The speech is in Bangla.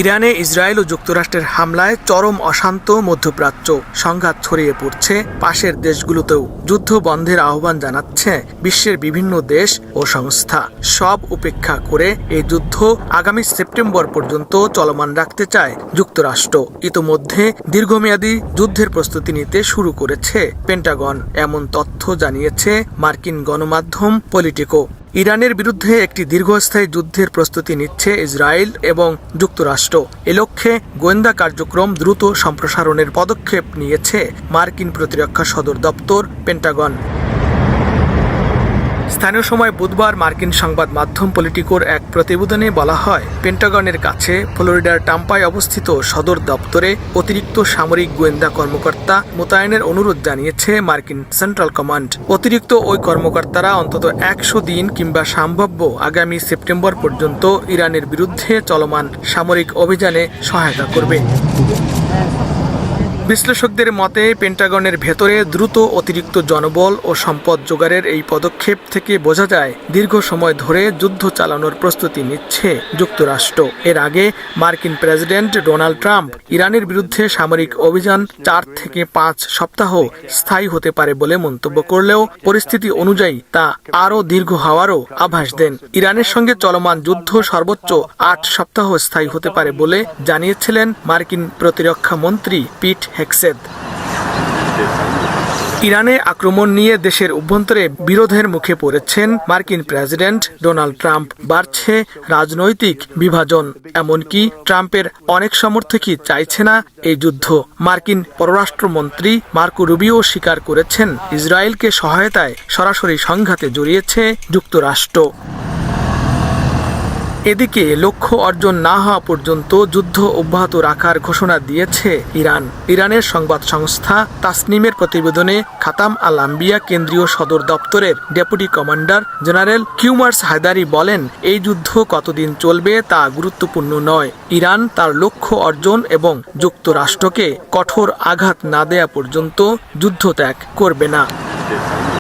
ইরানে ইসরায়েল ও যুক্তরাষ্ট্রের হামলায় চরম অশান্ত মধ্যপ্রাচ্য, সংঘাত ছড়িয়ে পড়ছে পাশের দেশগুলোতেও। যুদ্ধ বন্ধের আহ্বান জানাচ্ছে বিশ্বের বিভিন্ন দেশ ও সংস্থা। সব উপেক্ষা করে এই যুদ্ধ আগামী সেপ্টেম্বর পর্যন্ত চলমান রাখতে চায় যুক্তরাষ্ট্র। ইতোমধ্যে দীর্ঘমেয়াদী যুদ্ধের প্রস্তুতি নিতে শুরু করেছে পেন্টাগন, এমন তথ্য জানিয়েছে মার্কিন গণমাধ্যম পলিটিকো। ইরানের বিরুদ্ধে একটি দীর্ঘস্থায়ী যুদ্ধের প্রস্তুতি নিচ্ছে ইসরায়েল এবং যুক্তরাষ্ট্র। এ লক্ষ্যে গোয়েন্দা কার্যক্রম দ্রুত সম্প্রসারণের পদক্ষেপ নিয়েছে মার্কিন প্রতিরক্ষা সদর দপ্তর পেন্টাগন। স্থানীয় সময় বুধবার মার্কিন সংবাদ মাধ্যম পলিটিকোর এক প্রতিবেদনে বলা হয়, পেন্টাগনের কাছে ফ্লোরিডার টাম্পায় অবস্থিত সদর দপ্তরে অতিরিক্ত সামরিক গোয়েন্দা কর্মকর্তা মোতায়েনের অনুরোধ জানিয়েছে মার্কিন সেন্ট্রাল কমান্ড। অতিরিক্ত ওই কর্মকর্তারা অন্তত 100 দিন কিংবা সম্ভাব্য আগামী সেপ্টেম্বর পর্যন্ত ইরানের বিরুদ্ধে চলমান সামরিক অভিযানে সহায়তা করবে। বিশ্লেষকদের মতে, পেন্টাগনের ভেতরে দ্রুত অতিরিক্ত জনবল ও সম্পদ জোগাড়ের এই পদক্ষেপ থেকে বোঝা যায় দীর্ঘ সময় ধরে যুদ্ধ চালানোর প্রস্তুতি নিচ্ছে যুক্তরাষ্ট্র। এর আগে মার্কিন প্রেসিডেন্ট ডোনাল্ড ট্রাম্প ইরানের বিরুদ্ধে সামরিক অভিযান 4 থেকে 5 সপ্তাহ স্থায়ী হতে পারে বলে মন্তব্য করলেও পরিস্থিতি অনুযায়ী তা আরও দীর্ঘ হওয়ারও আভাস দেন। ইরানের সঙ্গে চলমান যুদ্ধ সর্বোচ্চ 8 সপ্তাহ স্থায়ী হতে পারে বলে জানিয়েছিলেন মার্কিন প্রতিরক্ষা মন্ত্রী পিট হেগসেথ। ইরানে আক্রমণ নিয়ে দেশের অভ্যন্তরে বিরোধের মুখে পড়েছেন মার্কিন প্রেসিডেন্ট ডোনাল্ড ট্রাম্প। বাড়ছে রাজনৈতিক বিভাজন, এমনকি ট্রাম্পের অনেক সমর্থকই চাইছে না এই যুদ্ধ। মার্কিন পররাষ্ট্রমন্ত্রী মার্কো রুবিও স্বীকার করেছেন, ইসরায়েলকে সহায়তায় সরাসরি সংঘাতে জড়িয়েছে যুক্তরাষ্ট্র। এদিকে লক্ষ্য অর্জন না হওয়া পর্যন্ত যুদ্ধ অব্যাহত রাখার ঘোষণা দিয়েছে ইরান। ইরানের সংবাদ সংস্থা তাসনিমের প্রতিবেদনে খাতাম আল আম্বিয়া কেন্দ্রীয় সদর দপ্তরের deputy commander general Kiumars Heydari বলেন, এই যুদ্ধ কতদিন চলবে তা গুরুত্বপূর্ণ নয়। ইরান তার লক্ষ্য অর্জন এবং যুক্তরাষ্ট্রকে কঠোর আঘাত না দেয়া পর্যন্ত যুদ্ধ ত্যাগ করবে না।